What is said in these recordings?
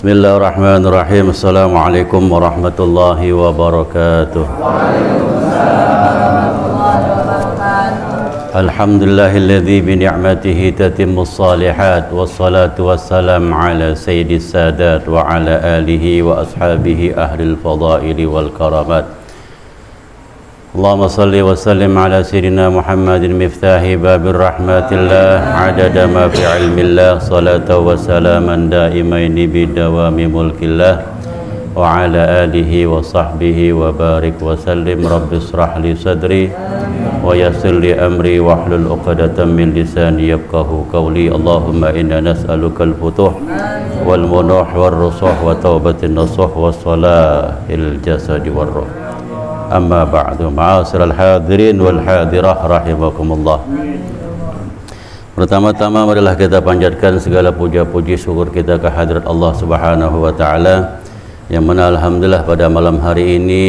Bismillahirrahmanirrahim. Assalamualaikum warahmatullahi wabarakatuh. Alhamdulillahilladzi bi ni'matihi tatimmus shalihat wassalatu wassalam ala sayyidis sadat wa ala alihi wa ashabihi ahlil fadaili wal karamat. Allahumma salli wa sallim ala sayyidina Muhammadin miftahi babir rahmatillah adada ma fi ilmillah salatu wa salaman daimaini bidawami mulkillah wa ala alihi wa sahbihi wa barik wa sallim. Rabbi israh li sadri wa yassir li amri wahlul 'uqdatam min lisani yafqahu qawli. Allahumma inna nas'aluka al-futuh wal munuh war rusuh wa taubatin nasuh wa salahil jasadi war ruh. Amma ba'du, ma'asyiral hadirin wal hadirah rahimakumullah. Pertama-tama marilah kita panjatkan segala puja-puji syukur kita ke hadirat Allah Subhanahu wa taala, yang mana alhamdulillah pada malam hari ini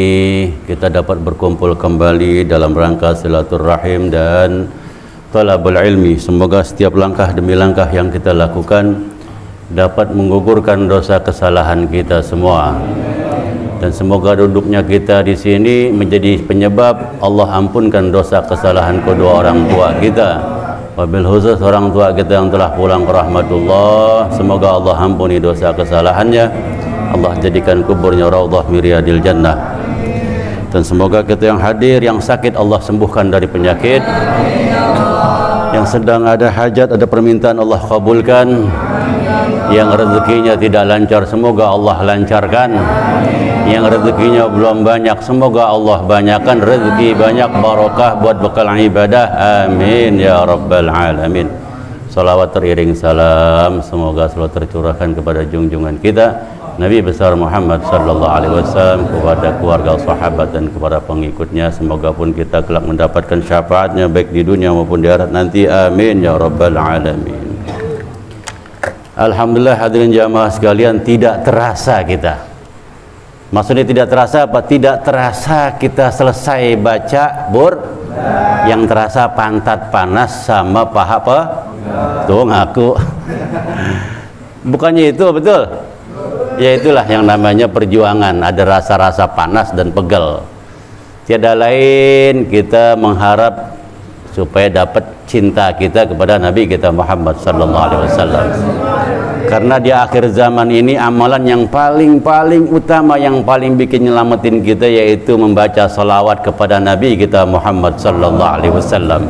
kita dapat berkumpul kembali dalam rangka silaturahim dan talabul ilmi. Semoga setiap langkah demi langkah yang kita lakukan dapat menggugurkan dosa kesalahan kita semua. Dan semoga duduknya kita di sini menjadi penyebab Allah ampunkan dosa kesalahan kedua orang tua kita. Wabil khusus orang tua kita yang telah pulang ke rahmatullah, semoga Allah ampuni dosa kesalahannya. Allah jadikan kuburnya raudhah min riyadil jannah. Dan semoga kita yang hadir, yang sakit Allah sembuhkan dari penyakit. Yang sedang ada hajat, ada permintaan Allah kabulkan. Yang rezekinya tidak lancar, semoga Allah lancarkan. Yang rezekinya belum banyak, semoga Allah banyakkan rezeki, banyak barokah buat bekal ibadah. Amin ya rabbal alamin. Salawat teriring salam semoga selalu tercurahkan kepada junjungan kita Nabi besar Muhammad sallallahu alaihi wasallam, kepada keluarga, sahabat dan kepada pengikutnya. Semoga pun kita kelak mendapatkan syafaatnya baik di dunia maupun di akhirat nanti. Amin ya rabbal alamin. Alhamdulillah hadirin jamaah sekalian, tidak terasa kita. Maksudnya tidak terasa apa? Tidak terasa kita selesai baca yang terasa pantat panas sama paha apa? Tuh ngaku. Bukannya itu betul? Ya itulah yang namanya perjuangan, ada rasa-rasa panas dan pegel. Tiada lain kita mengharap supaya dapat cinta kita kepada Nabi kita Muhammad sallallahu alaihi wasallam. Karena di akhir zaman ini amalan yang paling utama, yang paling bikin nyelamatin kita, yaitu membaca salawat kepada Nabi kita Muhammad sallallahu alaihi wasallam.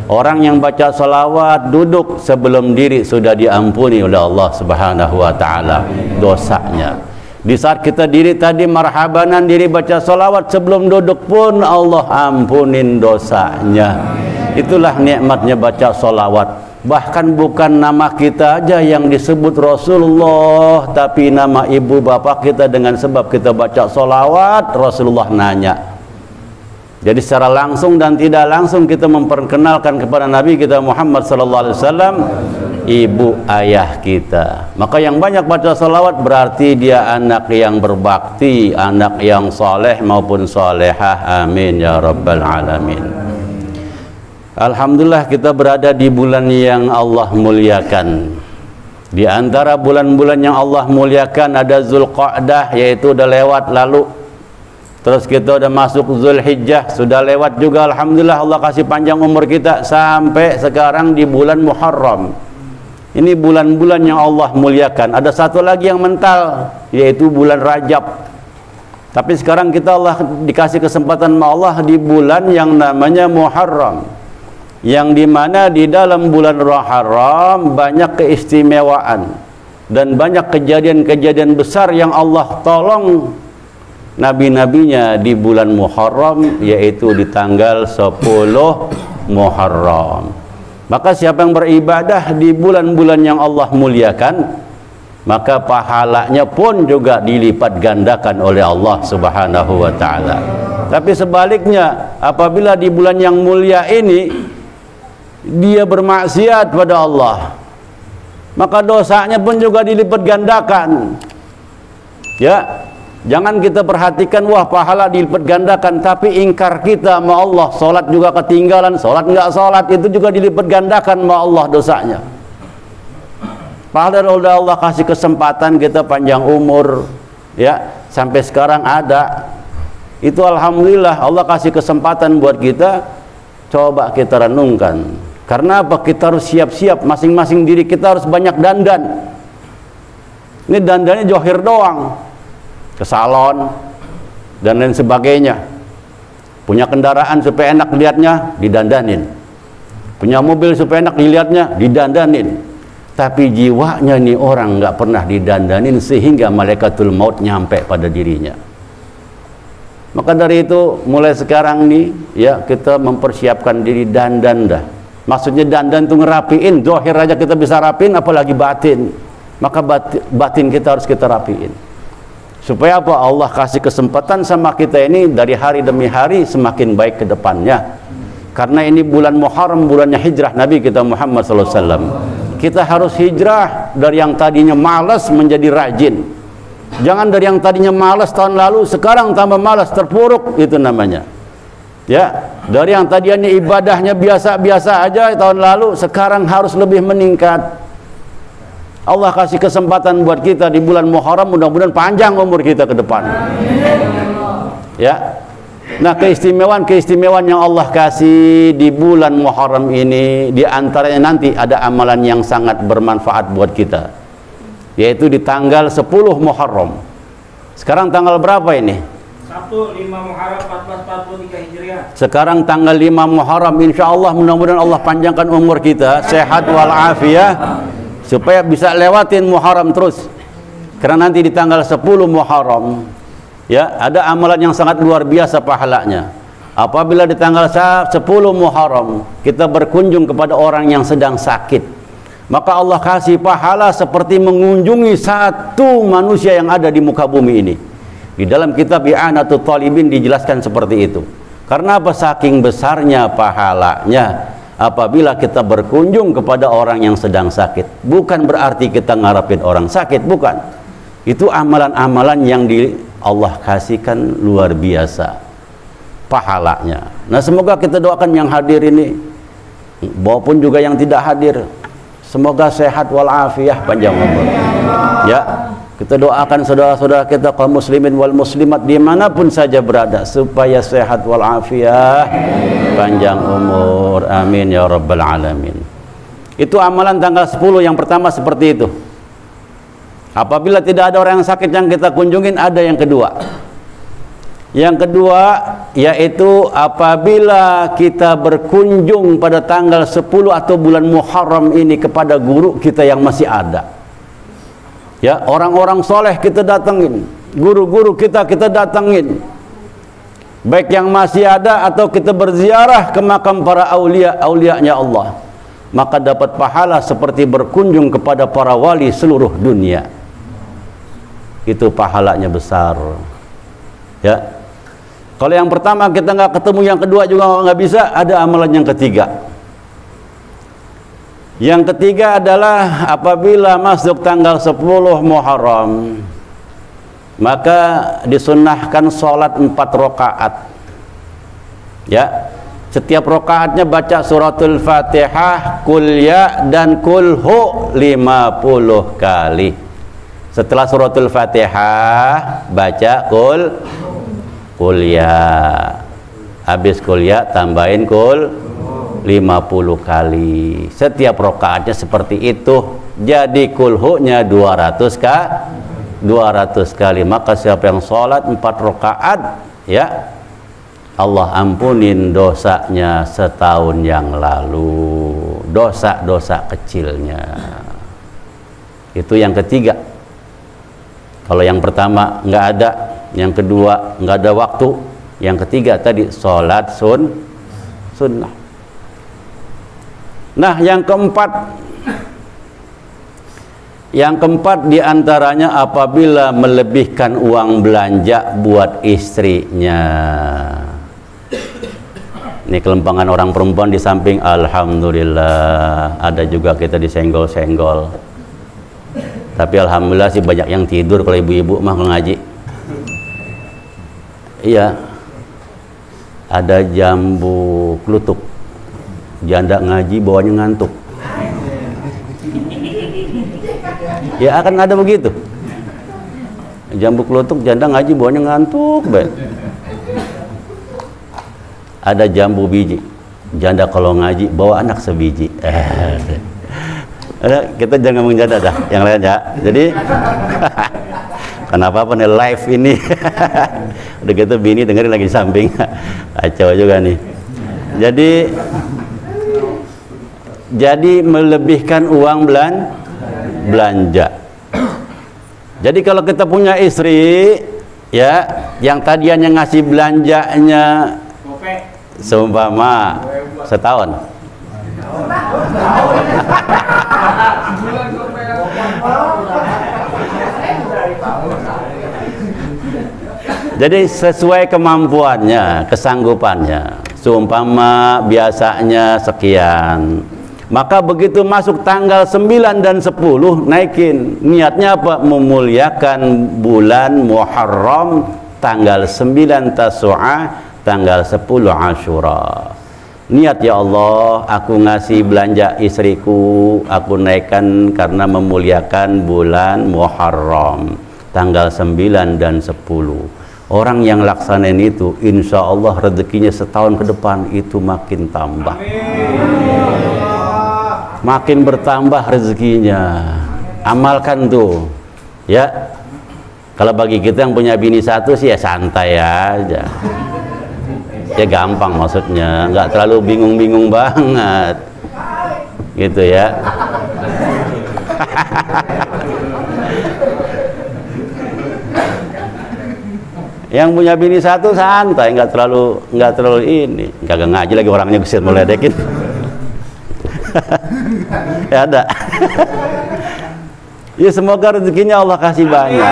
Orang yang baca salawat duduk sebelum diri sudah diampuni oleh Allah Subhanahu wa taala dosanya. Di saat kita diri tadi marhabanan diri baca salawat, sebelum duduk pun Allah ampunin dosanya. Itulah nikmatnya baca salawat. Bahkan bukan nama kita aja yang disebut Rasulullah, tapi nama ibu bapak kita, dengan sebab kita baca salawat Rasulullah nanya. Jadi secara langsung dan tidak langsung kita memperkenalkan kepada Nabi kita Muhammad sallallahu alaihi wasallam ibu ayah kita. Maka yang banyak baca salawat berarti dia anak yang berbakti, anak yang soleh maupun solehah. Amin ya rabbal alamin. Alhamdulillah kita berada di bulan yang Allah muliakan. Di antara bulan-bulan yang Allah muliakan ada Zulqa'dah, yaitu udah lewat lalu. Terus kita udah masuk Zulhijjah, sudah lewat juga. Alhamdulillah Allah kasih panjang umur kita sampai sekarang di bulan Muharram. Ini bulan-bulan yang Allah muliakan. Ada satu lagi yang mental, yaitu bulan Rajab. Tapi sekarang kita Allah dikasih kesempatan sama Allah di bulan yang namanya Muharram, yang dimana di dalam bulan Muharram banyak keistimewaan dan banyak kejadian-kejadian besar yang Allah tolong nabi-nabinya di bulan Muharram, yaitu di tanggal 10 Muharram. Maka siapa yang beribadah di bulan-bulan yang Allah muliakan, maka pahalanya pun juga dilipat gandakan oleh Allah Subhanahu wa taala. Tapi sebaliknya, apabila di bulan yang mulia ini dia bermaksiat pada Allah, maka dosanya pun juga dilipat gandakan. Ya, jangan kita perhatikan wah pahala dilipat gandakan, tapi ingkar kita sama Allah, sholat juga ketinggalan, sholat nggak sholat itu juga dilipat gandakan sama Allah dosanya. Padahal udah Allah kasih kesempatan kita panjang umur, ya, sampai sekarang ada. Itu alhamdulillah Allah kasih kesempatan buat kita. Coba kita renungkan. Karena apa? Kita harus siap-siap, masing-masing diri kita harus banyak dandan. Ini dandannya johir doang, ke salon dan lain sebagainya. Punya kendaraan supaya enak dilihatnya, didandanin. Punya mobil supaya enak dilihatnya, didandanin. Tapi jiwanya nih orang nggak pernah didandanin sehingga malaikatul maut nyampe pada dirinya. Maka dari itu mulai sekarang nih ya kita mempersiapkan diri dandan dah. Maksudnya dandan tuh ngerapiin, zahir aja kita bisa rapiin apalagi batin. Maka batin kita harus kita rapiin. Supaya apa? Allah kasih kesempatan sama kita ini dari hari demi hari semakin baik ke depannya. Karena ini bulan Muharram, bulannya hijrah Nabi kita Muhammad SAW. Kita harus hijrah dari yang tadinya malas menjadi rajin. Jangan dari yang tadinya malas tahun lalu sekarang tambah malas, terpuruk itu namanya. Ya, dari yang tadinya ibadahnya biasa-biasa aja tahun lalu sekarang harus lebih meningkat. Allah kasih kesempatan buat kita di bulan Muharram, mudah-mudahan panjang umur kita ke depan. Ya. Nah, keistimewaan yang Allah kasih di bulan Muharram ini, di antaranya nanti ada amalan yang sangat bermanfaat buat kita, yaitu di tanggal 10 Muharram. Sekarang tanggal berapa ini? Sabtu 5 Muharram 1443 Hijriah. Sekarang tanggal 5 Muharram, insya Allah mudah-mudahan Allah panjangkan umur kita, sehat walafiat, supaya bisa lewatin Muharram terus. Karena nanti di tanggal 10 Muharram ya, ada amalan yang sangat luar biasa pahalanya. Apabila di tanggal 10 Muharram kita berkunjung kepada orang yang sedang sakit, maka Allah kasih pahala seperti mengunjungi satu manusia yang ada di muka bumi ini. Di dalam kitab I'anatul Talibin dijelaskan seperti itu. Karena apa? Saking besarnya pahalanya apabila kita berkunjung kepada orang yang sedang sakit. Bukan berarti kita ngarepin orang sakit, bukan. Itu amalan-amalan yang Allah kasihkan luar biasa pahalanya. Nah, semoga kita doakan yang hadir ini maupun juga yang tidak hadir, semoga sehat walafiat, panjang umur. Ya, kita doakan saudara-saudara kita kaum muslimin wal muslimat dimanapun saja berada supaya sehat walafiat, panjang umur, amin ya rabbal alamin. Itu amalan tanggal 10 yang pertama seperti itu. Apabila tidak ada orang yang sakit yang kita kunjungin, ada yang kedua. Yang kedua yaitu apabila kita berkunjung pada tanggal 10 atau bulan Muharram ini kepada guru kita yang masih ada. Ya, orang-orang soleh kita datangin, guru-guru kita datangin. Baik yang masih ada atau kita berziarah ke makam para aulia-nya Allah. Maka dapat pahala seperti berkunjung kepada para wali seluruh dunia. Itu pahalanya besar. Ya. Kalau yang pertama kita nggak ketemu, yang kedua juga nggak bisa, ada amalan yang ketiga. Yang ketiga adalah apabila masuk tanggal 10 Muharram, maka disunnahkan sholat 4 rakaat. Ya, setiap rakaatnya baca suratul Fatihah, Qul ya dan Qul hu 50 kali. Setelah suratul Fatihah baca Qul ya. Habis Qul ya tambahin Qul 50 kali. Setiap rakaatnya seperti itu. Jadi Qul hu-nya 200 kali. Maka siapa yang sholat 4 rakaat, ya Allah ampunin dosanya setahun yang lalu, dosa-dosa kecilnya. Itu yang ketiga. Kalau yang pertama nggak ada, yang kedua nggak ada waktu, yang ketiga tadi sholat sunnah. Nah, yang keempat diantaranya apabila melebihkan uang belanja buat istrinya. Ini kelempangan orang perempuan di samping, alhamdulillah ada juga kita disenggol-senggol. Tapi alhamdulillah sih banyak yang tidur kalau ibu-ibu mah ngaji. Iya. Ada jambu klutuk. Janda ngaji bawahnya ngantuk. Ya akan ada begitu. Jambu kelutuk janda ngaji bawanya ngantuk be. Ada jambu biji, janda kalau ngaji bawa anak sebiji. Kita jangan ngomong janda dah, yang lain ya. Jadi kenapa apa nih live ini? Udah gitu bini dengerin lagi di samping. Kacau juga nih. Jadi melebihkan uang belanja. Jadi kalau kita punya istri ya, yang tadinya ngasih belanjanya seumpama setahun, jadi sesuai kemampuannya, kesanggupannya. Seumpama biasanya sekian, maka begitu masuk tanggal 9 dan 10 naikin. Niatnya apa? Memuliakan bulan Muharram, tanggal 9 Tasu'ah, tanggal 10 Ashura. Niat, ya Allah, aku ngasih belanja istriku, aku naikkan karena memuliakan bulan Muharram, tanggal 9 dan 10. Orang yang laksanain itu, insya Allah rezekinya setahun ke depan itu makin tambah. Makin bertambah rezekinya. Amalkan tuh, ya. Kalau bagi kita yang punya bini satu sih ya santai aja. Ya gampang maksudnya, nggak terlalu bingung-bingung banget, gitu ya. Yang punya bini satu santai, nggak terlalu ini, kagak ngaji lagi orangnya kesir meledekin. Ya ada. Ya semoga rezekinya Allah kasih banyak,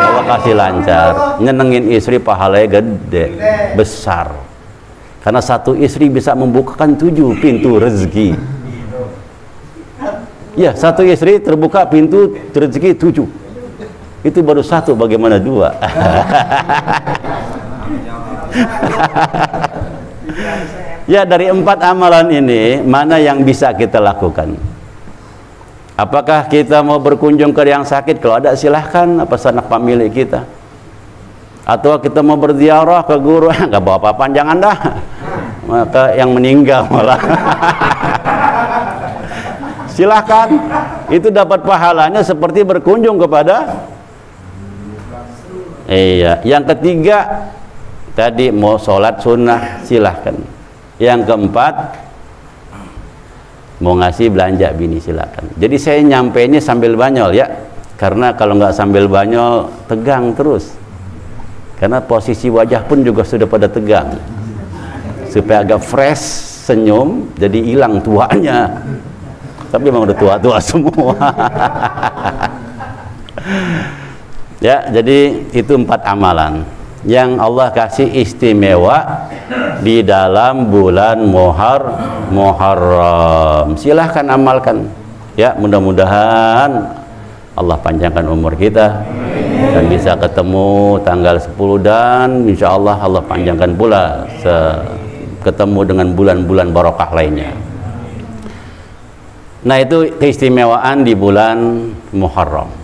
Allah kasih lancar, nyenengin istri pahalanya gede, besar. Karena satu istri bisa membukakan 7 pintu rezeki. Ya, satu istri terbuka pintu rezeki 7. Itu baru 1, bagaimana 2? Ya, dari 4 amalan ini mana yang bisa kita lakukan? Apakah kita mau berkunjung ke yang sakit? Kalau ada silahkan, apa sanak pemilik kita. Atau kita mau berziarah ke guru, nggak bawa apa-apaan, jangan dah. Maka yang meninggal malah. Silahkan, itu dapat pahalanya seperti berkunjung kepada. Iya. Yang ketiga tadi mau sholat sunnah, silahkan. Yang keempat mau ngasih belanja bini, silakan. Jadi saya nyampe ini sambil banyol ya, karena kalau nggak sambil banyol tegang terus, karena posisi wajah pun juga sudah pada tegang. Supaya agak fresh senyum, jadi hilang tuanya. Tapi memang udah tua-tua semua. Ya, jadi itu 4 amalan yang Allah kasih istimewa di dalam bulan Muharram. Silahkan amalkan ya, mudah-mudahan Allah panjangkan umur kita dan bisa ketemu tanggal 10, dan insya Allah Allah panjangkan pula ketemu dengan bulan-bulan barokah lainnya. Nah, itu keistimewaan di bulan Muharram.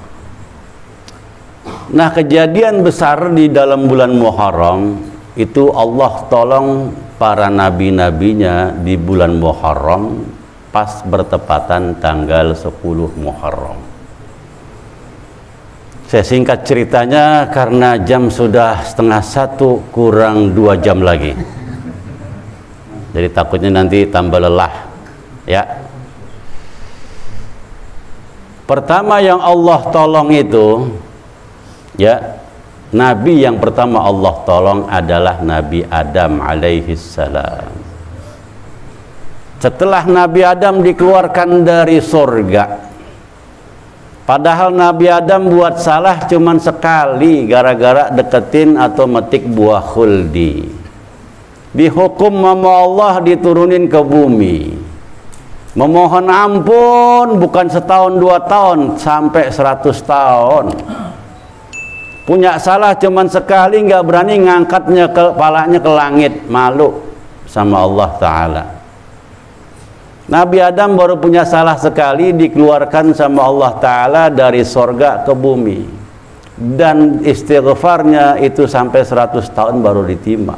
Nah, kejadian besar di dalam bulan Muharram itu Allah tolong para nabi-nabinya di bulan Muharram pas bertepatan tanggal 10 Muharram. Saya singkat ceritanya karena jam sudah 12:30, kurang 2 jam lagi. Jadi takutnya nanti tambah lelah ya. Pertama yang Allah tolong itu ya, nabi yang pertama Allah tolong adalah Nabi Adam alaihi salam. Setelah Nabi Adam dikeluarkan dari surga, padahal Nabi Adam buat salah cuman sekali gara-gara deketin atau metik buah khuldi. Dihukum sama Allah, diturunin ke bumi, memohon ampun bukan setahun 2 tahun, sampai 100 tahun. Punya salah cuman sekali, nggak berani ngangkatnya kepalanya ke langit, malu sama Allah Ta'ala. Nabi Adam baru punya salah sekali, dikeluarkan sama Allah Ta'ala dari sorga ke bumi, dan istighfarnya itu sampai 100 tahun baru diterima,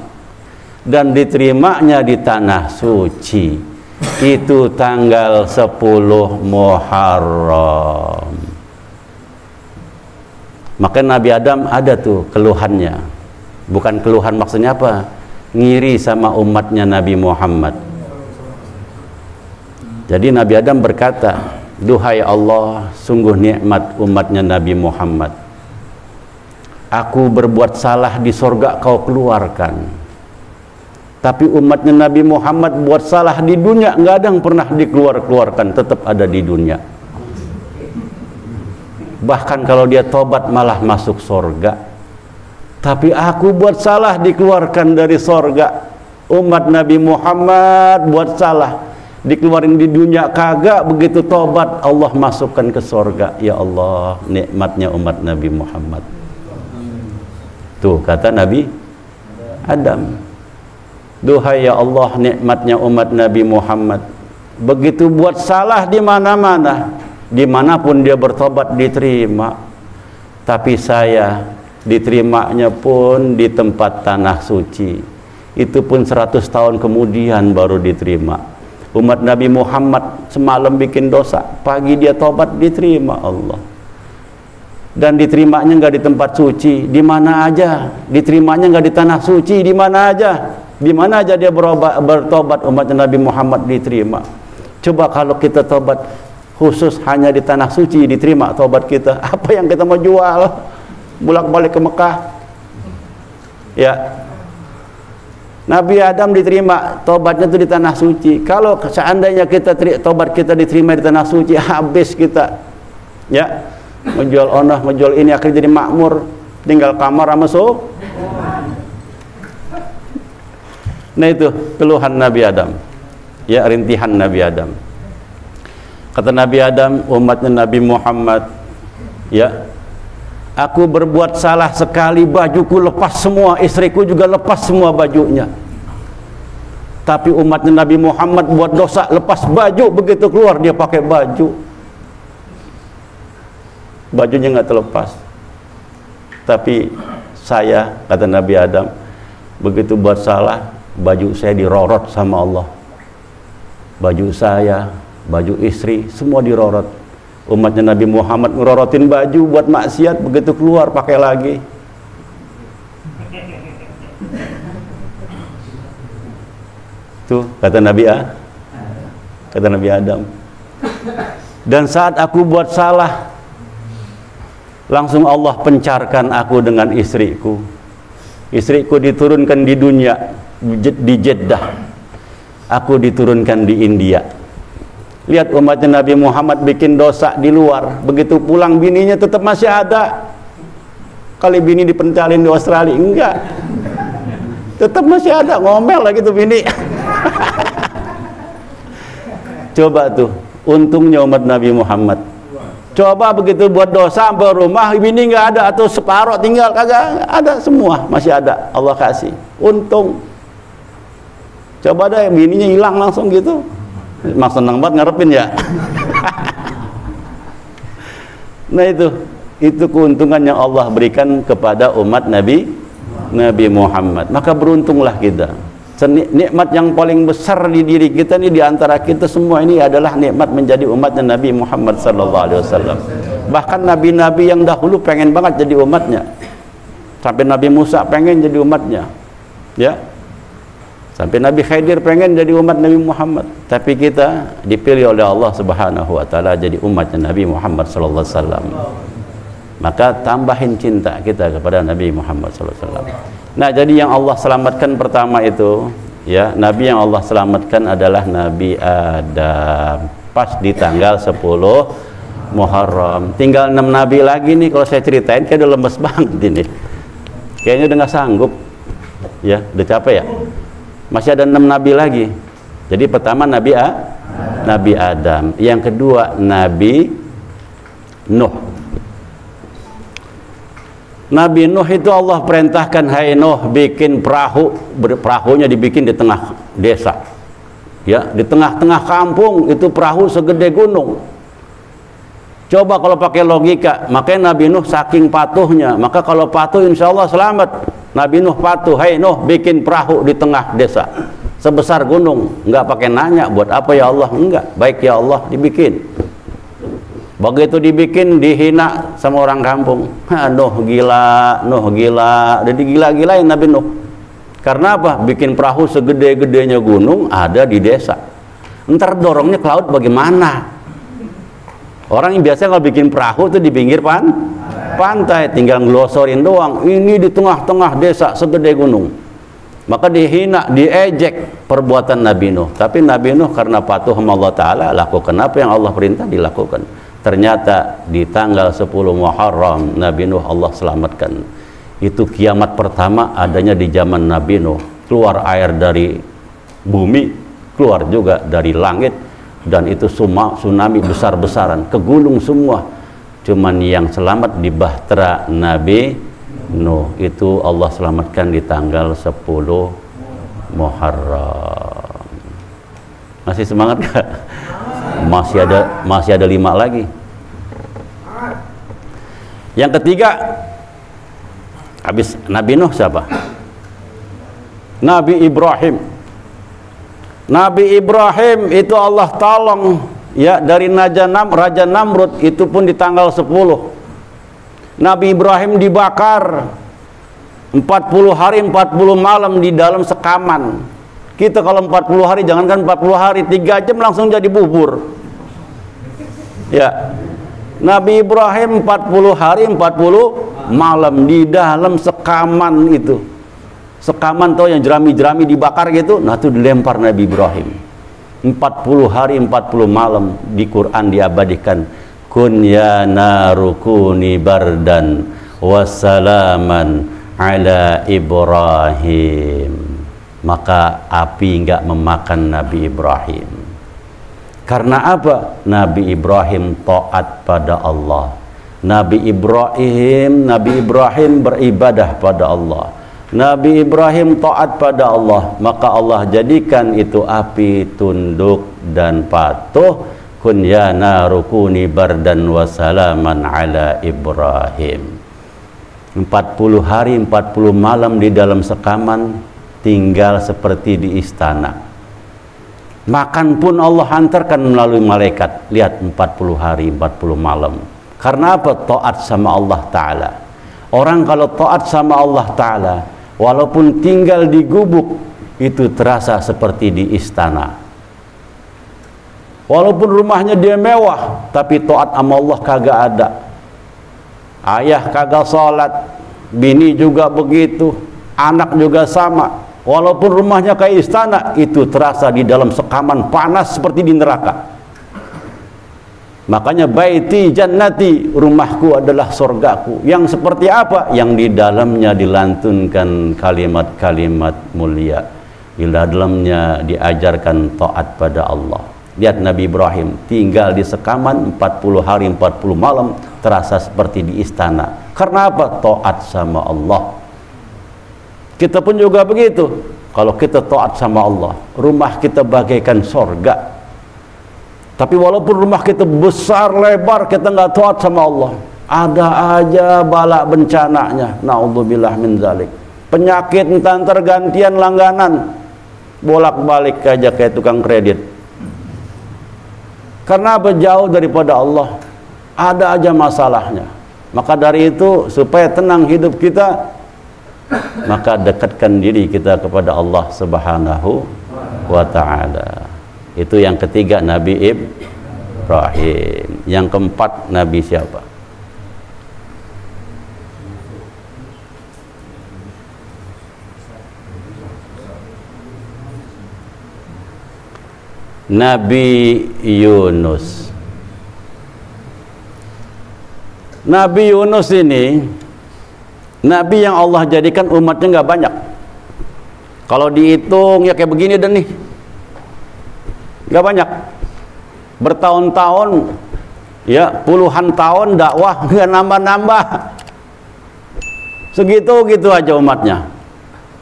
dan diterimanya di tanah suci itu tanggal 10 Muharram. Maka Nabi Adam ada tuh keluhannya, bukan keluhan maksudnya apa, ngiri sama umatnya Nabi Muhammad. Jadi Nabi Adam berkata, duhai Allah, sungguh nikmat umatnya Nabi Muhammad. Aku berbuat salah di sorga kau keluarkan, tapi umatnya Nabi Muhammad buat salah di dunia, nggak ada yang pernah dikeluarkan, tetap ada di dunia. Bahkan kalau dia tobat malah masuk sorga. Tapi aku buat salah dikeluarkan dari sorga. Umat Nabi Muhammad buat salah, dikeluarin di dunia kagak, begitu tobat Allah masukkan ke sorga. Ya Allah, nikmatnya umat Nabi Muhammad. Tuh kata Nabi Adam, duhai ya Allah, nikmatnya umat Nabi Muhammad. Begitu buat salah di mana-mana, dimanapun dia bertobat diterima. Tapi saya diterimanya pun di tempat tanah suci, itu pun 100 tahun kemudian baru diterima. Umat Nabi Muhammad semalam bikin dosa, pagi dia tobat diterima Allah. Dan diterimanya nggak di tempat suci, di mana aja. Diterimanya nggak di tanah suci, di mana aja. Di mana aja dia bertobat umatnya Nabi Muhammad diterima. Coba kalau kita tobat khusus hanya di tanah suci diterima tobat kita, apa yang kita mau jual? Bolak-balik ke Mekah. Ya. Nabi Adam diterima tobatnya itu di tanah suci. Kalau seandainya tobat kita diterima di tanah suci, habis kita. Ya, menjual onah, menjual ini, akhirnya jadi makmur, tinggal kamar sama Nah itu keluhan Nabi Adam. Ya, rintihan Nabi Adam. Kata Nabi Adam, umatnya Nabi Muhammad, ya, aku berbuat salah sekali, bajuku lepas semua, istriku juga lepas semua bajunya. Tapi umatnya Nabi Muhammad buat dosa, lepas baju, begitu keluar dia pakai baju, bajunya nggak terlepas. Tapi saya, kata Nabi Adam, begitu buat salah, baju saya dirorot sama Allah. Baju saya, baju istri, semua dirorot. Umatnya Nabi Muhammad ngerorotin baju buat maksiat, begitu keluar pakai lagi. Tuh kata Nabi Adam. Dan saat aku buat salah, langsung Allah pencarkan aku dengan istriku. Istriku diturunkan di dunia, di Jeddah. Aku diturunkan di India. Lihat umatnya Nabi Muhammad bikin dosa di luar, begitu pulang bininya tetap masih ada. Kali bini dipentalin di Australia, enggak, tetap masih ada, ngomel lagi tuh bini. Coba tuh, untungnya umat Nabi Muhammad. Coba begitu buat dosa sampai rumah, bini nggak ada atau separuh tinggal, kagak ada, semua masih ada, Allah kasih. Untung. Coba deh bininya hilang langsung gitu. Mak senang banget ngarepin ya. Nah itu keuntungan yang Allah berikan kepada umat Nabi Muhammad. Maka beruntunglah kita. Nikmat yang paling besar di diri kita ini, di antara kita semua ini adalah nikmat menjadi umatnya Nabi Muhammad SAW. Bahkan nabi-nabi yang dahulu pengen banget jadi umatnya. Sampai Nabi Musa pengen jadi umatnya. Ya. Sampai Nabi Khidir pengen jadi umat Nabi Muhammad, tapi kita dipilih oleh Allah Subhanahu wa taala jadi umatnya Nabi Muhammad sallallahu alaihi wasallam. Maka tambahin cinta kita kepada Nabi Muhammad sallallahu alaihi wasallam. Nah, jadi yang Allah selamatkan pertama itu, ya, nabi yang Allah selamatkan adalah Nabi Adam. Pas di tanggal 10 Muharram. Tinggal 6 nabi lagi nih, kalau saya ceritain kayak udah lemes banget ini. Kayaknya udah nggak sanggup. Ya, udah capek ya? Masih ada 6 nabi lagi. Jadi pertama Nabi Adam, yang kedua Nabi Nuh. Nabi Nuh itu Allah perintahkan, hai Nuh, bikin perahu, perahunya dibikin di tengah desa. Ya, di tengah-tengah kampung itu perahu segede gunung. Coba kalau pakai logika, makanya Nabi Nuh saking patuhnya, maka kalau patuh insya Allah selamat. Nabi Nuh patuh, "Hai Nuh, bikin perahu di tengah desa sebesar gunung." Enggak pakai nanya, "Buat apa ya Allah?" Enggak, "Baik ya Allah," dibikin. Begitu dibikin, dihina sama orang kampung. Nuh gila, Nuh gila. Jadi gila-gilain Nabi Nuh. Karena apa? Bikin perahu segede-gedenya gunung ada di desa. Ntar dorongnya ke laut bagaimana? Orang yang biasa kalau bikin perahu itu di pinggir pantai, tinggal ngelosorin doang. Ini di tengah-tengah desa segede gunung. Maka dihina, diejek perbuatan Nabi Nuh. Tapi Nabi Nuh karena patuh sama Allah Ta'ala, lakukan apa yang Allah perintah, dilakukan. Ternyata di tanggal 10 Muharram Nabi Nuh Allah selamatkan. Itu kiamat pertama adanya di zaman Nabi Nuh. Keluar air dari bumi, keluar juga dari langit, dan itu tsunami besar-besaran, kegulung semua. Cuman yang selamat di bahtera Nabi Nuh, itu Allah selamatkan di tanggal 10 Muharram. Masih semangat gak? Masih ada 5 lagi. Yang ketiga, habis Nabi Nuh siapa? Nabi Ibrahim. Nabi Ibrahim itu Allah tolong ya dari Raja Namrud, itu pun di tanggal 10. Nabi Ibrahim dibakar 40 hari 40 malam di dalam sekaman. Kita kalau 40 hari, jangankan 40 hari, 3 jam langsung jadi bubur. Ya. Nabi Ibrahim 40 hari 40 malam di dalam sekaman itu. Sekaman tau yang jerami-jerami dibakar gitu, nah itu dilempar Nabi Ibrahim. 40 hari 40 malam di Quran diabadikan. Kun ya narukuni bardan wassalaman ala Ibrahim. Maka api enggak memakan Nabi Ibrahim. Karena apa? Nabi Ibrahim taat pada Allah. Nabi Ibrahim beribadah pada Allah. Nabi Ibrahim taat pada Allah, maka Allah jadikan itu api tunduk dan patuh. Kun ya narukuni bardan wa salaman ala Ibrahim. 40 hari 40 malam di dalam sekaman, tinggal seperti di istana. Makan pun Allah hantarkan melalui malaikat. Lihat 40 hari 40 malam. Karena apa? Taat sama Allah Ta'ala. Orang kalau taat sama Allah Ta'ala, walaupun tinggal di gubuk, itu terasa seperti di istana. Walaupun rumahnya dia mewah, tapi taat sama Allah kagak ada. Ayah kagak sholat, bini juga begitu, anak juga sama. Walaupun rumahnya kayak istana, itu terasa di dalam sekaman panas seperti di neraka. Makanya baiti jannati, rumahku adalah surgaku. Yang seperti apa? Yang di dalamnya dilantunkan kalimat-kalimat mulia. Di dalamnya diajarkan taat pada Allah. Lihat Nabi Ibrahim tinggal di sekaman 40 hari 40 malam, terasa seperti di istana. Karena apa? Taat sama Allah. Kita pun juga begitu. Kalau kita taat sama Allah, rumah kita bagaikan sorga. Tapi walaupun rumah kita besar lebar, kita nggak taat sama Allah, ada aja bala bencananya. Naudzubillah min zalik. Penyakit entar tergantian langganan, bolak-balik aja kayak tukang kredit. Karena apa? Jauh daripada Allah, ada aja masalahnya. Maka dari itu, supaya tenang hidup kita, maka dekatkan diri kita kepada Allah Subhanahu wa Ta'ala. Itu yang ketiga, Nabi Ibrahim. Yang keempat, Nabi siapa? Nabi Yunus. Nabi Yunus ini Nabi yang Allah jadikan umatnya nggak banyak. Kalau dihitung ya kayak begini dan nih, nggak banyak. Bertahun-tahun, ya puluhan tahun dakwah nggak nambah-nambah. Segitu-gitu aja umatnya.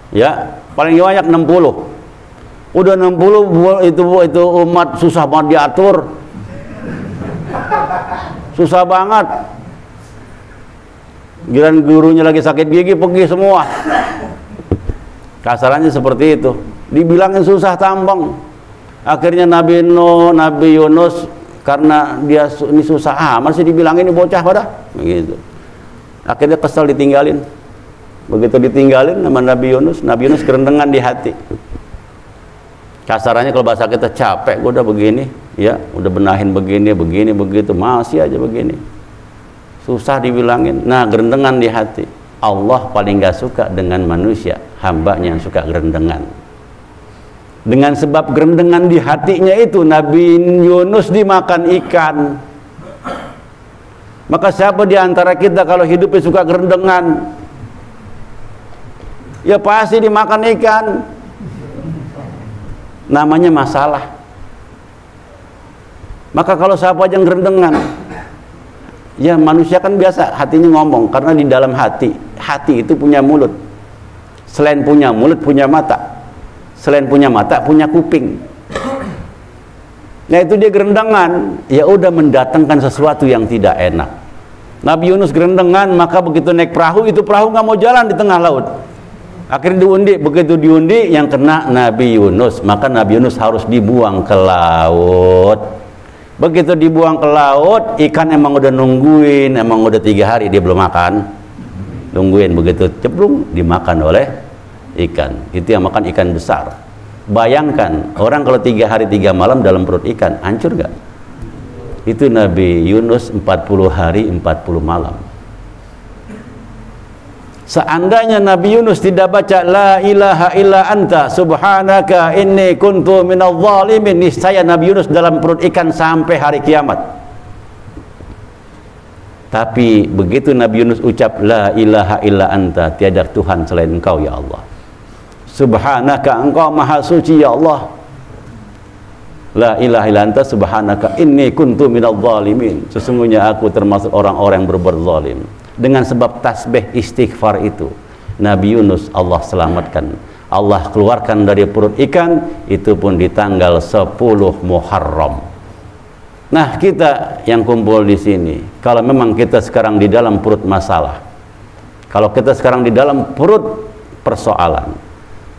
Ya paling banyak 60. Udah 60 itu umat susah banget diatur. Susah banget. Giliran gurunya lagi sakit gigi pergi semua. Kasarannya seperti itu. Dibilangin susah tambang. Akhirnya Nabi Nuh, Nabi Yunus, karena dia ini susah masih dibilangin ini bocah pada begitu. Akhirnya kesal ditinggalin. Begitu ditinggalin sama Nabi Yunus kerendengan di hati. Kasarannya kalau bahasa kita capek, gue udah begini, ya, udah benahin begini, begitu, masih aja begini. Susah dibilangin. Nah, gerendengan di hati. Allah paling gak suka dengan manusia, hambanya yang suka gerendengan. Dengan sebab gerendengan di hatinya itu, Nabi Yunus dimakan ikan. Maka siapa di antara kita kalau hidupnya suka gerendengan? Ya pasti dimakan ikan. Namanya masalah. Maka kalau siapa yang gerendengan, ya manusia kan biasa hatinya ngomong, karena di dalam hati itu punya mulut. Selain punya mulut, punya mata. Selain punya mata, punya kuping. Nah itu dia gerendengan, ya udah mendatangkan sesuatu yang tidak enak. Nabi Yunus gerendengan, maka begitu naik perahu, itu perahu nggak mau jalan di tengah laut. Akhirnya diundi, begitu diundi yang kena Nabi Yunus, maka Nabi Yunus harus dibuang ke laut. Begitu dibuang ke laut, ikan emang udah nungguin, emang udah 3 hari dia belum makan, nungguin, begitu ceplung dimakan oleh ikan. Itu yang makan ikan besar. Bayangkan orang kalau 3 hari 3 malam dalam perut ikan, hancur gak? Itu Nabi Yunus 40 hari 40 malam. Seandainya Nabi Yunus tidak baca la ilaha illa anta subhanaka inni kuntu minadh dhalimin, niscaya Nabi Yunus dalam perut ikan sampai hari kiamat. Tapi begitu Nabi Yunus ucap la ilaha illa anta, tiada Tuhan selain Engkau ya Allah. Subhanaka, Engkau maha suci ya Allah. La ilaha illa anta subhanaka inni kuntu minadh dhalimin, sesungguhnya aku termasuk orang-orang yang berbuat zalim. Dengan sebab tasbih istighfar itu, Nabi Yunus Allah selamatkan, Allah keluarkan dari perut ikan, itu pun di tanggal 10 Muharram. Nah, kita yang kumpul di sini, kalau memang kita sekarang di dalam perut masalah, kalau kita sekarang di dalam perut persoalan,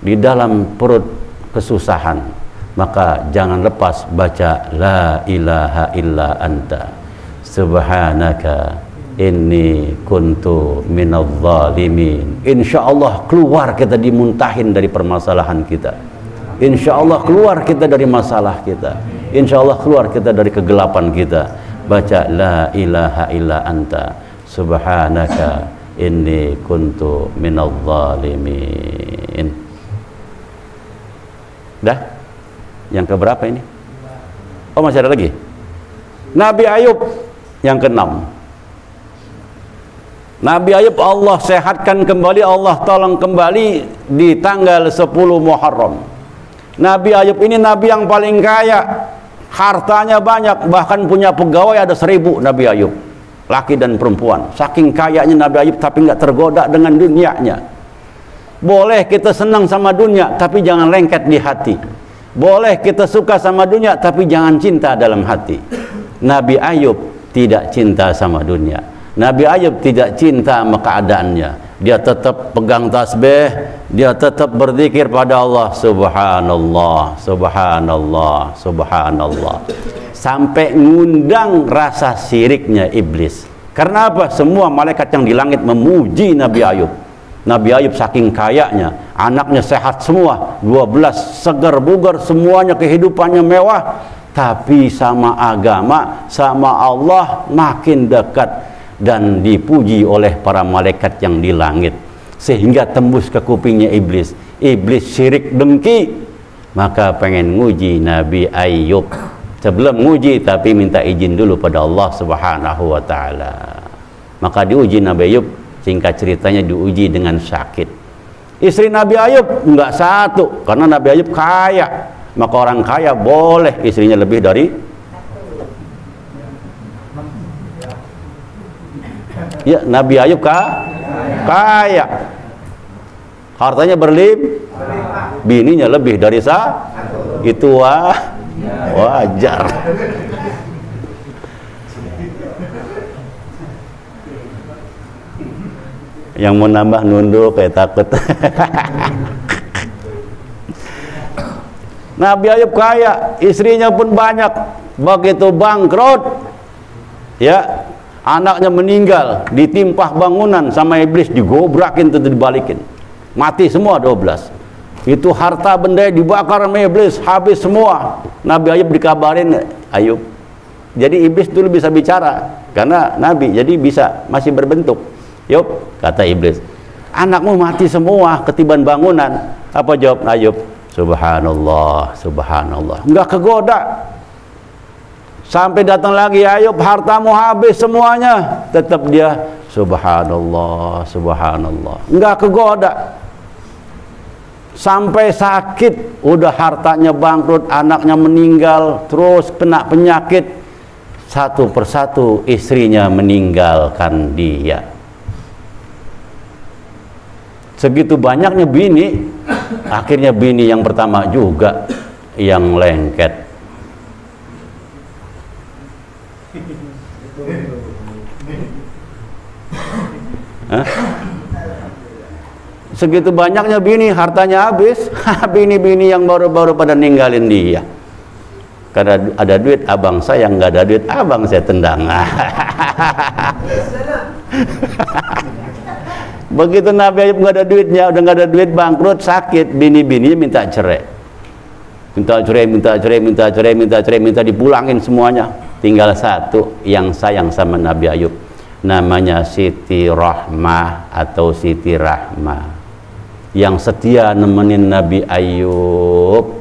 di dalam perut kesusahan, maka jangan lepas baca la ilaha illa anta subhanaka inni kuntu minadh dhalimin. Insyaallah keluar kita dimuntahin dari permasalahan kita. Insyaallah keluar kita dari masalah kita. Insyaallah keluar kita dari kegelapan kita. Baca la ilaha illa anta subhanaka inni kuntu minadh dhalimin. Dah? Yang keberapa ini? Oh, masih ada lagi. Nabi Ayub yang ke-6. Nabi Ayub Allah sehatkan kembali, Allah tolong kembali di tanggal 10 Muharram. Nabi Ayub ini nabi yang paling kaya, hartanya banyak, bahkan punya pegawai ada 1000 Nabi Ayub, laki dan perempuan. Saking kayanya Nabi Ayub, tapi nggak tergoda dengan dunianya. Boleh kita senang sama dunia, tapi jangan lengket di hati. Boleh kita suka sama dunia, tapi jangan cinta dalam hati. Nabi Ayub tidak cinta sama dunia. Nabi Ayub tidak cinta sama keadaannya. Dia tetap pegang tasbih, dia tetap berzikir pada Allah. Subhanallah, subhanallah, subhanallah. Sampai ngundang rasa syiriknya iblis. Karena apa? Semua malaikat yang di langit memuji Nabi Ayub. Nabi Ayub saking kayanya, anaknya sehat semua, 12 segar bugar, semuanya kehidupannya mewah. Tapi sama agama, sama Allah makin dekat dan dipuji oleh para malaikat yang di langit, sehingga tembus ke kupingnya iblis. Iblis syirik dengki, maka pengen nguji Nabi Ayub. Sebelum nguji tapi minta izin dulu pada Allah Subhanahu wa taala. Maka diuji Nabi Ayub, singkat ceritanya diuji dengan sakit. Istri Nabi Ayub enggak satu, karena Nabi Ayub kaya. Maka orang kaya boleh istrinya lebih dari ya, Nabi Ayub kaya, hartanya bininya lebih dari itu wajar. Yang mau nambah nunduk kayak takut. Nabi Ayub kaya, istrinya pun banyak. Begitu bangkrut, ya, anaknya meninggal, ditimpah bangunan sama iblis, digobrakin tuh, dibalikin, mati semua 12. Itu harta benda dibakar sama iblis, habis semua. Nabi Ayub dikabarin, Ayub. Jadi iblis dulu bisa bicara karena Nabi, jadi bisa masih berbentuk. Yub, kata iblis, anakmu mati semua ketiban bangunan. Apa jawab Ayub? Subhanallah, subhanallah. Enggak kegoda. Sampai datang lagi Ayub, hartamu habis semuanya. Tetap dia subhanallah, subhanallah. Enggak kegoda. Sampai sakit, udah hartanya bangkrut, anaknya meninggal, terus kena penyakit. Satu persatu istrinya meninggalkan dia. Segitu banyaknya bini, akhirnya bini yang pertama juga yang lengket. Hah? Segitu banyaknya bini, hartanya habis. Bini-bini yang baru-baru pada ninggalin dia. Karena ada duit abang saya, nggak ada duit abang saya tendang. Begitu Nabi Ayub nggak ada duitnya, udah nggak ada duit, bangkrut, sakit, bini-bininya minta cerai, minta dipulangin semuanya. Tinggal satu yang sayang sama Nabi Ayub, namanya Siti Rahmah atau Siti Rahmah, yang setia nemenin Nabi Ayub,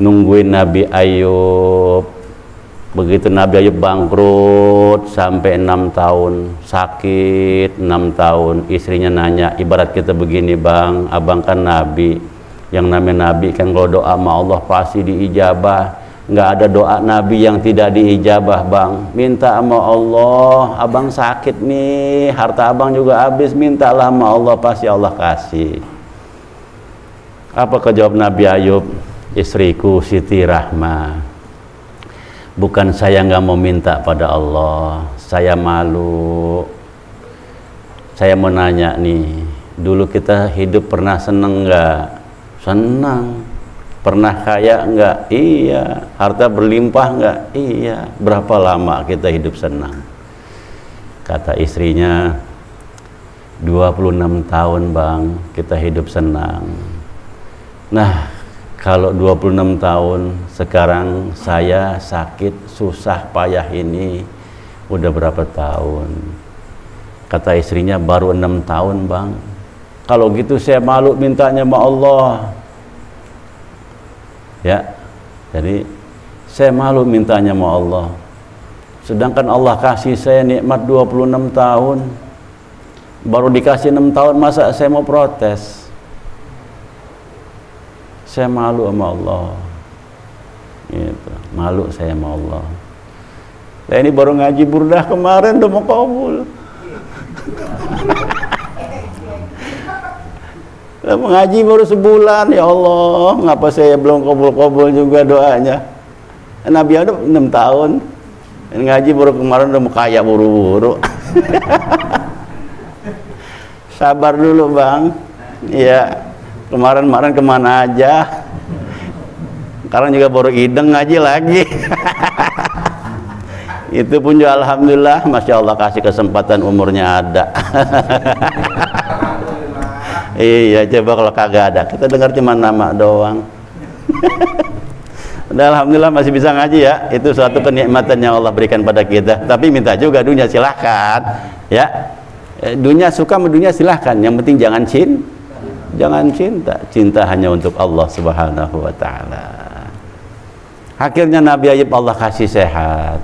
nungguin Nabi Ayub. Begitu Nabi Ayub bangkrut sampai 6 tahun, sakit 6 tahun, istrinya nanya, ibarat kita begini bang, abang kan Nabi, yang namanya Nabi kan kalau doa sama Allah pasti diijabah. Nggak ada doa Nabi yang tidak diijabah bang. Minta sama Allah, abang sakit nih, harta abang juga habis, mintalah sama Allah, pasti Allah kasih. Apa kejawab Nabi Ayub? Istriku Siti Rahmah, bukan saya nggak mau minta pada Allah, saya malu. Saya mau nanya nih, dulu kita hidup pernah seneng nggak? Senang. Pernah kaya nggak? Iya. Harta berlimpah nggak? Iya. Berapa lama kita hidup senang? Kata istrinya, 26 tahun bang, kita hidup senang. Nah, kalau 26 tahun, sekarang saya sakit, susah, payah ini, udah berapa tahun? Kata istrinya, baru 6 tahun bang. Kalau gitu saya malu mintanya sama Allah. Ya, jadi saya malu mintanya sama Allah. Sedangkan Allah kasih saya nikmat 26 tahun. Baru dikasih 6 tahun, masa saya mau protes? Saya malu sama Allah. Gitu. Malu saya sama Allah. Nah, ini baru ngaji burdah kemarin udah mau kabul. Mengaji baru sebulan, ya Allah, ngapa saya belum kabul-kabul juga doanya? Nabi Ayub 6 tahun, ngaji baru kemarin udah mau kaya buru-buru. Sabar dulu bang. Iya, kemarin kemana aja? Sekarang juga baru ideng ngaji lagi. Itu pun juga alhamdulillah, masya Allah kasih kesempatan, umurnya ada. Iya, coba kalau kagak ada, kita dengar cuma nama doang. Dan alhamdulillah masih bisa ngaji ya. Itu suatu kenikmatan yang Allah berikan pada kita. Tapi minta juga dunia, silahkan ya. Dunia suka sama dunia silahkan, yang penting jangan cinta. Cinta hanya untuk Allah Subhanahu wa ta'ala. Akhirnya Nabi Ayub Allah kasih sehat.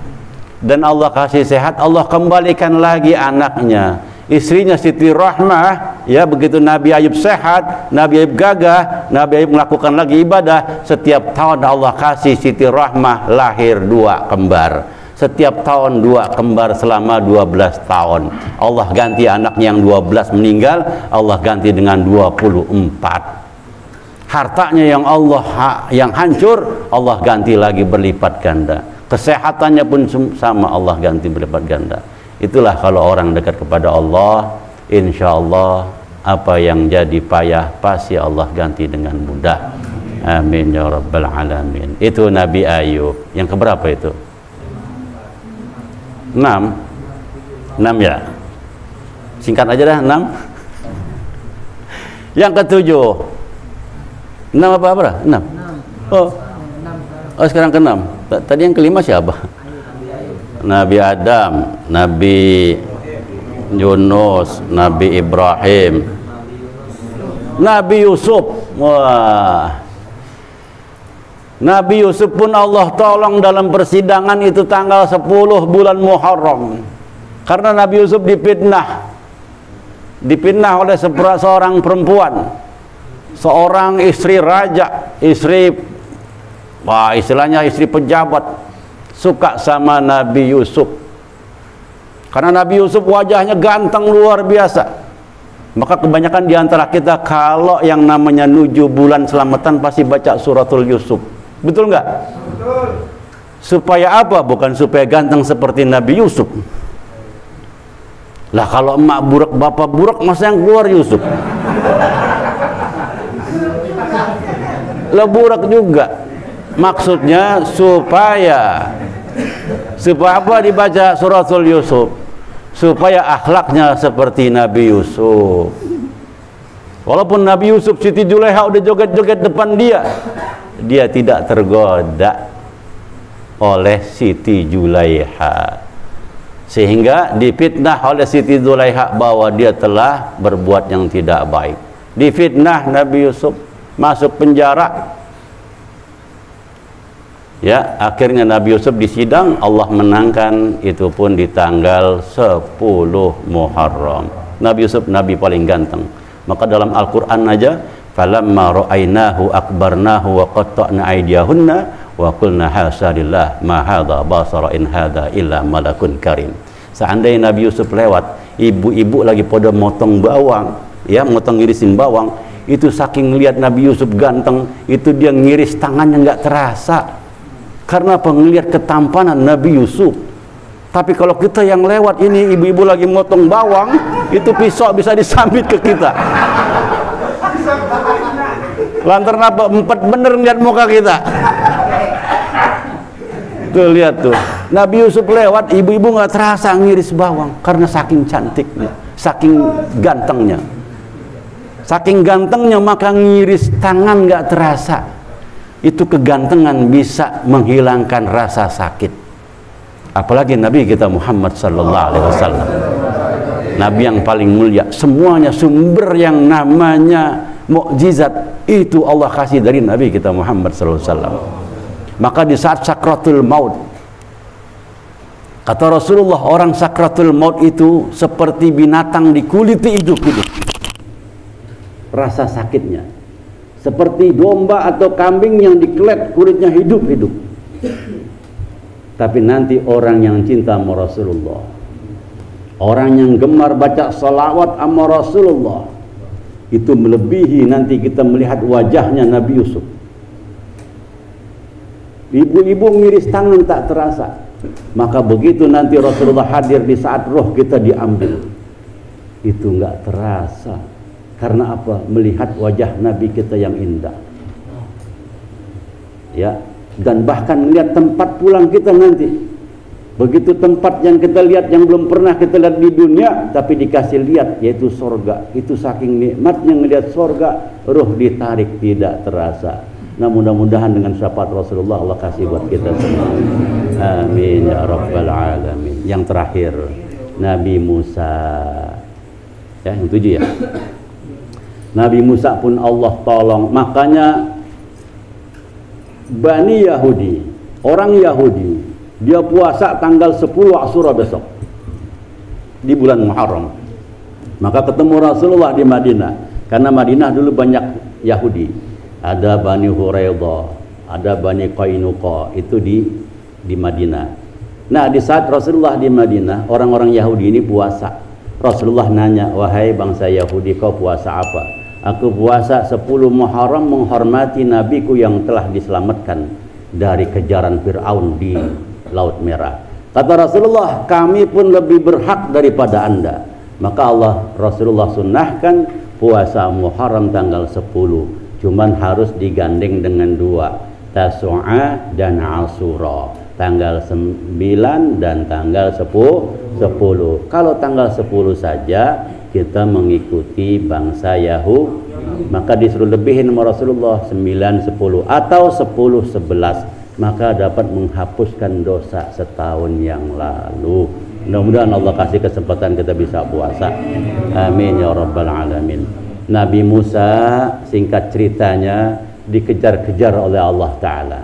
Dan Allah kasih sehat, Allah kembalikan lagi anaknya, istrinya Siti Rahmah. Ya, begitu Nabi Ayub sehat, Nabi Ayub gagah, Nabi Ayub melakukan lagi ibadah. Setiap tahun Allah kasih Siti Rahmah lahir 2 kembar. Setiap tahun 2 kembar selama 12 tahun. Allah ganti anaknya yang 12 meninggal, Allah ganti dengan 24. Hartanya yang hancur, Allah ganti lagi berlipat ganda. Kesehatannya pun sama, Allah ganti berlipat ganda. Itulah kalau orang dekat kepada Allah, insya Allah apa yang jadi payah pasti Allah ganti dengan mudah. Amin ya rabbal alamin. Itu Nabi Ayub. Yang keberapa itu? 6 ya. Singkat aja dah, 6. Yang ketujuh, 6 apa? 6. Oh, sekarang ke-6. Tadi yang kelima siapa? Nabi Adam, Nabi Yunus, Nabi Ibrahim, Nabi Yusuf. Wah, Nabi Yusuf pun Allah tolong dalam persidangan itu tanggal 10 bulan Muharram. Karena Nabi Yusuf dipitnah oleh seorang perempuan, seorang istri raja, istilahnya istri pejabat, suka sama Nabi Yusuf. Karena Nabi Yusuf wajahnya ganteng luar biasa. Maka kebanyakan diantara kita kalau yang namanya nuju bulan selamatan pasti baca suratul Yusuf. Betul nggak? Betul. Supaya apa? Bukan supaya ganteng seperti Nabi Yusuf. Lah kalau emak burak, bapak burak, masa yang keluar Yusuf? Lah burak juga. Maksudnya supaya apa dibaca suratul Yusuf? Supaya akhlaknya seperti Nabi Yusuf. Walaupun Nabi Yusuf, Siti Juleha udah joget-joget depan dia tidak tergoda oleh Siti Juleha, sehingga difitnah oleh Siti Juleha bahwa dia telah berbuat yang tidak baik. Difitnah Nabi Yusuf, masuk penjara. Ya, akhirnya Nabi Yusuf disidang, Allah menangkan, itu pun di tanggal 10 Muharram. Nabi Yusuf nabi paling ganteng. Maka dalam Al-Qur'an aja, falamma ra'ainahu akbarnahu wa qatta'na aydiyahunna wa qulna hasalillah ma hadza basara in hadza illa malakun karim. Seandainya Nabi Yusuf lewat, ibu-ibu lagi pada motong bawang, ya, motong ngirisin bawang, itu saking lihat Nabi Yusuf ganteng, itu dia ngiris tangannya nggak terasa. Karena penglihat ketampanan Nabi Yusuf. Tapi kalau kita yang lewat ini, ibu-ibu lagi motong bawang, itu pisau bisa disambit ke kita. Lantaran apa? Empat bener lihat muka kita. Tuh lihat tuh, Nabi Yusuf lewat, ibu-ibu nggak terasa ngiris bawang karena saking cantiknya, saking gantengnya. Saking gantengnya maka ngiris tangan nggak terasa. Itu kegantengan bisa menghilangkan rasa sakit. Apalagi Nabi kita Muhammad sallallahu alaihi wasallam, Nabi yang paling mulia. Semuanya sumber yang namanya mukjizat itu Allah kasih dari Nabi kita Muhammad sallallahu alaihi wasallam. Maka di saat sakratul maut, kata Rasulullah, orang sakratul maut itu seperti binatang dikuliti hidup-hidup. Rasa sakitnya seperti domba atau kambing yang dikelet kulitnya hidup-hidup. Tapi nanti orang yang cinta sama Rasulullah, orang yang gemar baca salawat sama Rasulullah, itu melebihi nanti kita melihat wajahnya Nabi Yusuf. Ibu-ibu ngiris tangan tak terasa. Maka begitu nanti Rasulullah hadir di saat roh kita diambil, itu nggak terasa. Karena apa? Melihat wajah Nabi kita yang indah. Ya, dan bahkan melihat tempat pulang kita nanti. Begitu tempat yang kita lihat yang belum pernah kita lihat di dunia, tapi dikasih lihat, yaitu sorga. Itu saking nikmatnya melihat sorga, roh ditarik tidak terasa. Nah, mudah-mudahan dengan syafaat Rasulullah Allah kasih buat kita semua. Amin ya rabbal alamin. Yang terakhir, Nabi Musa. Ya, yang 7 ya. Nabi Musa pun Allah tolong. Makanya Bani Yahudi, orang Yahudi, dia puasa tanggal 10 Asyura besok di bulan Muharram. Maka ketemu Rasulullah di Madinah, karena Madinah dulu banyak Yahudi. Ada Bani Huraidah, ada Bani Qainuqa, itu di Madinah. Nah, di saat Rasulullah di Madinah, orang-orang Yahudi ini puasa. Rasulullah nanya, "Wahai bangsa Yahudi, kau puasa apa?" Aku puasa 10 Muharram menghormati nabiku yang telah diselamatkan dari kejaran Fir'aun di Laut Merah. Kata Rasulullah, kami pun lebih berhak daripada anda. Maka Rasulullah sunnahkan puasa Muharram tanggal 10. Cuman harus digandeng dengan 2, Tasu'a dan Ashura, tanggal 9 dan tanggal 10. Kalau tanggal 10 saja kita mengikuti bangsa Yahudi, maka disuruh lebihin sama Rasulullah 9, 10 atau 10, 11, maka dapat menghapuskan dosa setahun yang lalu. Mudah-mudahan Allah kasih kesempatan kita bisa puasa. Amin ya rabbal alamin. Nabi Musa, singkat ceritanya, dikejar-kejar oleh Allah Ta'ala.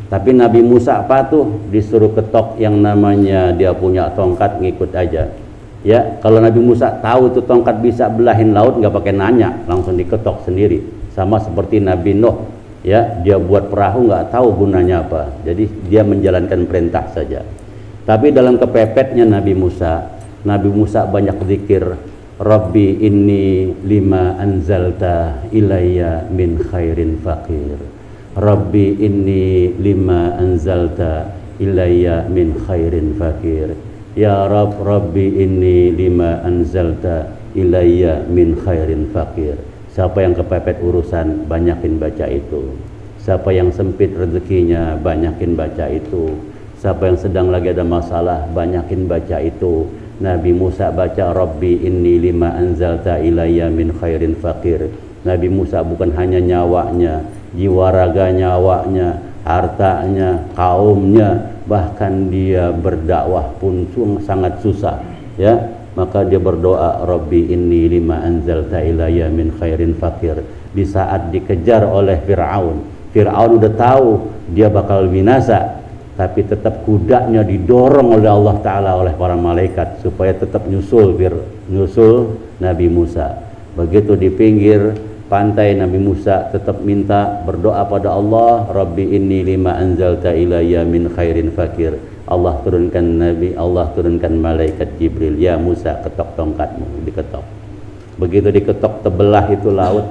Tapi Nabi Musa patuh, disuruh ketok yang namanya dia punya tongkat, ngikut aja. Ya, kalau Nabi Musa tahu itu tongkat bisa belahin laut, nggak pakai nanya, langsung diketok sendiri. Sama seperti Nabi Nuh, ya, dia buat perahu nggak tahu gunanya apa, jadi dia menjalankan perintah saja. Tapi dalam kepepetnya Nabi Musa banyak zikir, Rabbi inni lima anzalta ilayya min khairin faqir. Rabbi inni lima anzalta ilayya min khairin fakir. Ya Rabb, Rabbi inni lima anzalta ilayya min khairin fakir. Siapa yang kepepet urusan, banyakin baca itu. Siapa yang sempit rezekinya, banyakin baca itu. Siapa yang sedang lagi ada masalah, banyakin baca itu. Nabi Musa baca Rabbi inni lima anzalta ilayya min khairin fakir. Nabi Musa bukan hanya nyawanya, jiwa raga nyawanya, hartanya, kaumnya, bahkan dia berdakwah pun sangat susah, ya. Maka dia berdoa Rabbi inni lima anzalta ilayya min khairin fakir. Di saat dikejar oleh Fir'aun udah tahu dia bakal binasa, tapi tetap kudanya didorong oleh Allah Ta'ala, oleh para malaikat supaya tetap nyusul Nabi Musa. Begitu di pinggir pantai, Nabi Musa tetap minta, berdoa pada Allah, Rabbi inni lima anzalta ilayya min khairin fakir. Allah turunkan malaikat Jibril, ya Musa, ketok tongkatmu. Diketok. Begitu diketok, terbelah itu laut,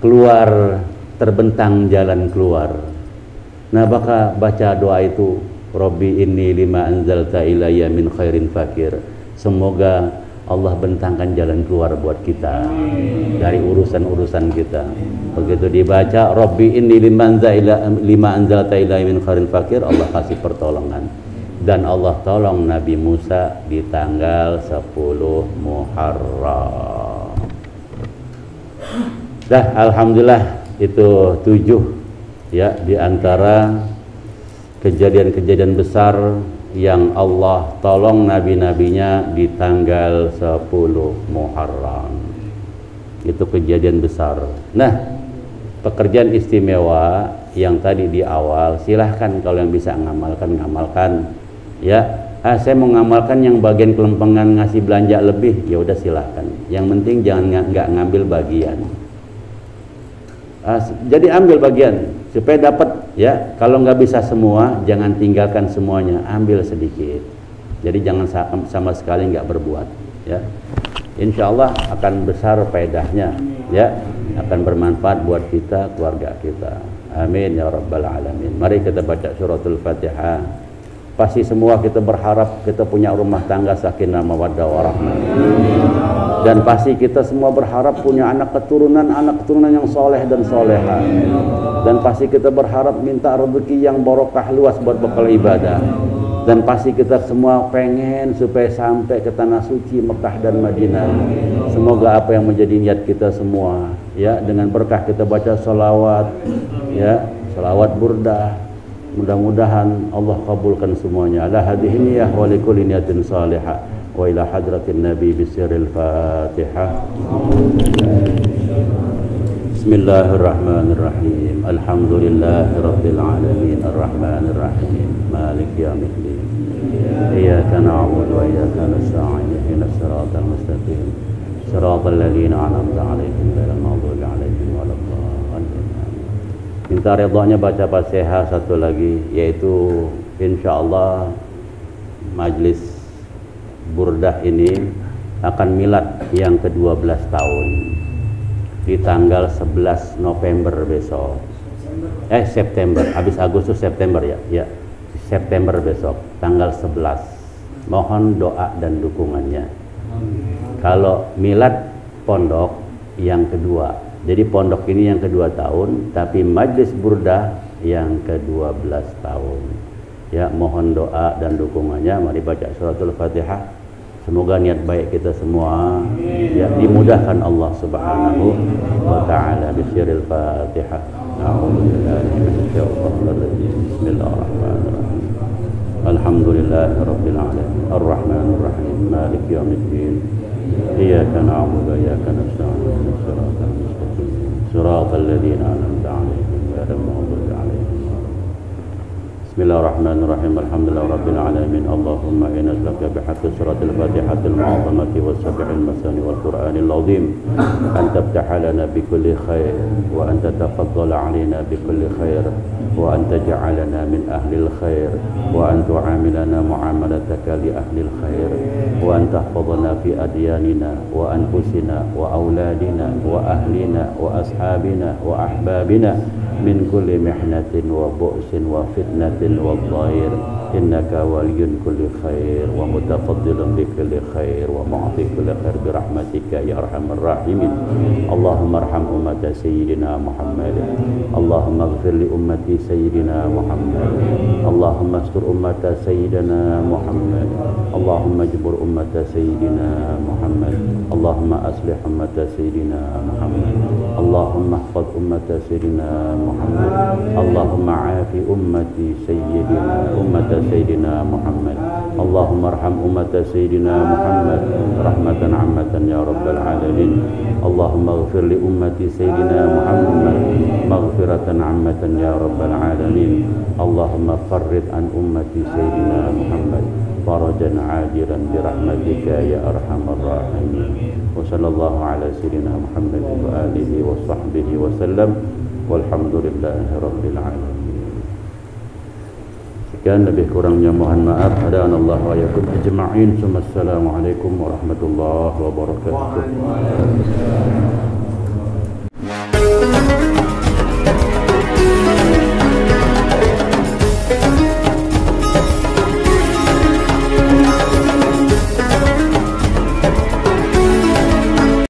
keluar, terbentang jalan keluar. Nah, baca doa itu, Rabbi inni lima anzalta ilayya min khairin fakir. Semoga Allah bentangkan jalan keluar buat kita dari urusan-urusan kita. Begitu dibaca Rabbi inni lima anzalta ilayya min khairin fakir, Allah kasih pertolongan. Dan Allah tolong Nabi Musa di tanggal 10 Muharram. Dah, alhamdulillah, itu 7 ya di antara kejadian-kejadian besar yang Allah tolong nabi-nabinya di tanggal 10 Muharram. Itu kejadian besar. Nah, pekerjaan istimewa yang tadi di awal, silahkan kalau yang bisa ngamalkan ya. Saya mau ngamalkan yang bagian kelempengan ngasih belanja lebih, ya udah silahkan. Yang penting jangan nggak ngambil bagian. Jadi ambil bagian supaya dapat, ya. Kalau nggak bisa semua, jangan tinggalkan semuanya, ambil sedikit. Jadi jangan sama sekali nggak berbuat, ya. Insya Allah akan besar faedahnya, ya, akan bermanfaat buat kita, keluarga kita. Amin ya rabbal alamin. Mari kita baca suratul Fatihah. Pasti semua kita berharap kita punya rumah tangga sakinah mawaddah warahmah. Dan pasti kita semua berharap punya anak keturunan yang soleh dan soleha. Dan pasti kita berharap minta rezeki yang barokah luas buat bekal ibadah. Dan pasti kita semua pengen supaya sampai ke tanah suci Mekah dan Madinah. Semoga apa yang menjadi niat kita semua, ya, dengan berkah kita baca salawat, ya, salawat burdah. Mudah-mudahan Allah kabulkan semuanya. Ala hadhihi niyyah wa likulli niyatin salihah. Wa ila hadratin Nabi bisiril Fatihah. Bismillahirrahmanirrahim. Alhamdulillahi rabbil alamin arrahmanir rahim maliki yaumiddin. Iyyaka na'budu wa iyyaka nasta'in ihdinas siratal mustaqim siratal ladzina an'amta 'alaihim ghairil maghdubi 'alaihim waladdallin. Minta ridhonya baca Fatihah satu lagi, yaitu insyaallah majlis burdah ini akan milad yang ke-12 tahun. di tanggal 11 November besok. September, habis Agustus September ya. Ya, September besok, tanggal 11. Mohon doa dan dukungannya. Kalau milad pondok yang kedua. Jadi pondok ini yang kedua tahun, tapi majlis burdah yang ke-12 tahun. Ya, mohon doa dan dukungannya. Mari baca suratul Fatihah. Semoga niat baik kita semua ya dimudahkan Allah Subhanahu wa taala. Bismillahil Fatihah. A'udzubillahi minasyaitonir rajim. Bismillahirrahmanirrahim. Alhamdulillahirabbil alamin. Arrahmanir rahim. Maliki yaumiddin. Iyyaka na'budu wa iyyaka nasta'in. Shiratal mustaqim. Shiratal ladzina an'amta 'alaihim ghairil maghdubi 'alaihim. Bismillahirrahmanirrahim. Alhamdulillahirabbil alamin. Allahumma inna nas'aluka bihaqqi suratil Fatihatil mu'azamati was sab'il masani wal Qur'anil 'azim an tabtaha lana bi kulli khair wa an tatafaddala 'alaina bi kulli khair wa an taj'alana min ahlil khair wa an tu'amilana mu'amalataka li ahlil khair wa an tahfadhana fi adyanina wa anfusina wa auladina wa ahlina wa ashabina wa ahbabina min kulli mihnatin wa bu'sin wa fitnatin wa dhair innaka waliyyun kulli khair wa mutafaddilun bi kulli khair wa mu'ti kulli khair bi rahmatika ya arhamar rahimin. Allahumma arham ummata sayyidina Muhammad. Allahumma ighfir li ummati sayyidina Muhammad. Allahumma astur ummata sayyidina Muhammad. Allahumma jbur ummata sayyidina Muhammad. Allahumma aslih ummata sayyidina Muhammad. Allahumma ihfaz ummata sayyidina Muhammad. Allahumma afi ummati sayyidina Muhammad. Allahumma arham ummata sayyidina Muhammad rahmatan ammatan ya rabbal alamin. Allahumma ighfir li ummati sayyidina Muhammad maghfiratan ammatan ya rabbal alamin. Allahumma farrid an ummati sayyidina Muhammad farajan ajilan bi rahmatika ya arhamar rahimin. Wa sallallahu ala sayyidina Muhammad wa alihi wa sahbihi wa sallam. Walhamdulillahi rabbil alamin. Sekian, lebih kurangnya mohon maaf. Hadanallahu wa iyyakum ajma'in. Assalamualaikum warahmatullahi wabarakatuh.